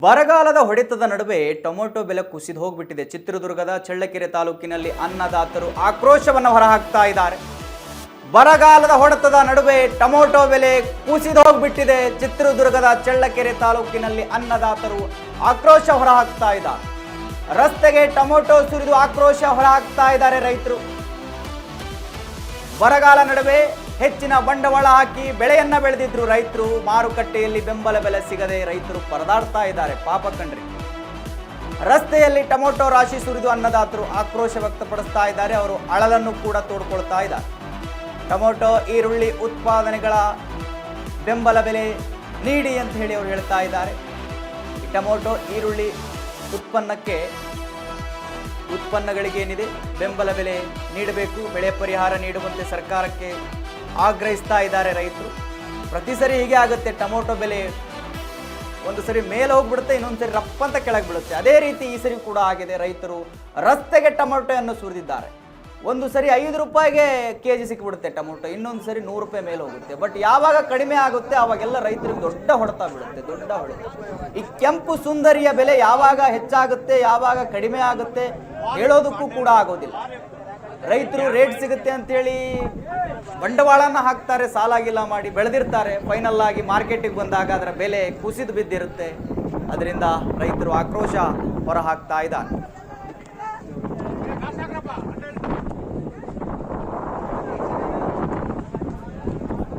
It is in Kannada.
ಬರಗಾಲದ ಹೊಡೆತದ ನಡುವೆ ಟೊಮೆಟೊ ಬೆಲೆ ಕುಸಿದು ಹೋಗ್ಬಿಟ್ಟಿದೆ. ಚಿತ್ರದುರ್ಗದ ಚಳ್ಳಕೆರೆ ತಾಲೂಕಿನಲ್ಲಿ ಅನ್ನದಾತರು ಆಕ್ರೋಶವನ್ನು ಹೊರಹಾಕ್ತಾ ಇದ್ದಾರೆ. ಬರಗಾಲದ ಹೊಡೆತದ ನಡುವೆ ಟೊಮೆಟೊ ಬೆಲೆ ಕುಸಿದು ಹೋಗ್ಬಿಟ್ಟಿದೆ. ಚಿತ್ರದುರ್ಗದ ಚಳ್ಳಕೆರೆ ತಾಲೂಕಿನಲ್ಲಿ ಅನ್ನದಾತರು ಆಕ್ರೋಶ ಹೊರಹಾಕ್ತಾ ಇದ್ದಾರೆ. ರಸ್ತೆಗೆ ಟೊಮೆಟೊ ಸುರಿದು ಆಕ್ರೋಶ ಹೊರಹಾಕ್ತಾ ಇದ್ದಾರೆ ರೈತರು. ಬರಗಾಲ ನಡುವೆ ಹೆಚ್ಚಿನ ಬಂಡವಾಳ ಹಾಕಿ ಬೆಳೆಯನ್ನ ಬೆಳೆದಿದ್ರು ರೈತರು. ಮಾರುಕಟ್ಟೆಯಲ್ಲಿ ಬೆಂಬಲ ಬೆಲೆ ಸಿಗದೆ ರೈತರು ಪರದಾಡ್ತಾ ಇದ್ದಾರೆ. ಪಾಪ ಕಣ್ರಿ. ರಸ್ತೆಯಲ್ಲಿ ಟೊಮೆಟೊ ರಾಶಿ ಸುರಿದು ಅನ್ನದಾತರು ಆಕ್ರೋಶ ವ್ಯಕ್ತಪಡಿಸ್ತಾ ಇದ್ದಾರೆ. ಅವರು ಅಳಲನ್ನು ಕೂಡ ತೋಡ್ಕೊಳ್ತಾ ಇದ್ದಾರೆ. ಟೊಮೆಟೊ ಈರುಳ್ಳಿ ಉತ್ಪಾದನೆಗಳ ಬೆಂಬಲ ಬೆಲೆ ನೀಡಿ ಅಂತ ಹೇಳಿ ಅವರು ಹೇಳ್ತಾ ಇದ್ದಾರೆ. ಈ ಟೊಮೆಟೊ ಈರುಳ್ಳಿ ಉತ್ಪನ್ನಗಳಿಗೇನಿದೆ ಬೆಂಬಲ ಬೆಲೆ ನೀಡಬೇಕು, ಬೆಳೆ ಪರಿಹಾರ ನೀಡುವಂತೆ ಸರ್ಕಾರಕ್ಕೆ ಆಗ್ರಹಿಸ್ತಾ ಇದ್ದಾರೆ ರೈತರು. ಪ್ರತಿ ಸರಿ ಹೀಗೆ ಆಗುತ್ತೆ. ಟೊಮೆಟೊ ಬೆಲೆ ಒಂದು ಸರಿ ಮೇಲೆ ಹೋಗ್ಬಿಡುತ್ತೆ, ಇನ್ನೊಂದು ಸರಿ ರಪ್ಪಂತ ಕೆಳಗೆ ಬೀಳುತ್ತೆ. ಅದೇ ರೀತಿ ಈ ಸರಿ ಕೂಡ ಆಗಿದೆ. ರೈತರು ರಸ್ತೆಗೆ ಟೊಮೆಟೊಯನ್ನು ಸುರಿದಿದ್ದಾರೆ. ಒಂದು ಸರಿ 5 ರೂಪಾಯಿಗೆ ಕೆಜಿ ಸಿಕ್ಬಿಡುತ್ತೆ ಟೊಮೆಟೊ, ಇನ್ನೊಂದು ಸರಿ 100 ರೂಪಾಯಿ ಮೇಲೆ ಹೋಗುತ್ತೆ. ಬಟ್ ಯಾವಾಗ ಕಡಿಮೆ ಆಗುತ್ತೆ ಆವಾಗೆಲ್ಲ ರೈತರಿಗೆ ದೊಡ್ಡ ಹೊಡೆತ ಬೀಳುತ್ತೆ, ದೊಡ್ಡ ಹೊಡೆತ. ಈ ಕೆಂಪು ಸುಂದರಿಯ ಬೆಲೆ ಯಾವಾಗ ಹೆಚ್ಚಾಗುತ್ತೆ ಯಾವಾಗ ಕಡಿಮೆ ಆಗುತ್ತೆ ಹೇಳೋದಕ್ಕೂ ಕೂಡ ಆಗೋದಿಲ್ಲ. ರೈತರು ರೇಟ್ ಸಿಗುತ್ತೆ ಅಂತೇಳಿ ಬಂಡವಾಳನ ಹಾಕ್ತಾರೆ, ಸಾಲಾಗಿಲ್ಲ ಮಾಡಿ ಬೆಳೆದಿರ್ತಾರೆ. ಫೈನಲ್ ಆಗಿ ಮಾರ್ಕೆಟಿಗೆ ಬಂದಾಗ ಅದರ ಬೆಲೆ ಕುಸಿದು ಬಿದ್ದಿರುತ್ತೆ. ಅದರಿಂದ ರೈತರು ಆಕ್ರೋಶ ಹೊರಹಾಕ್ತಾ ಇದ್ದಾರೆ.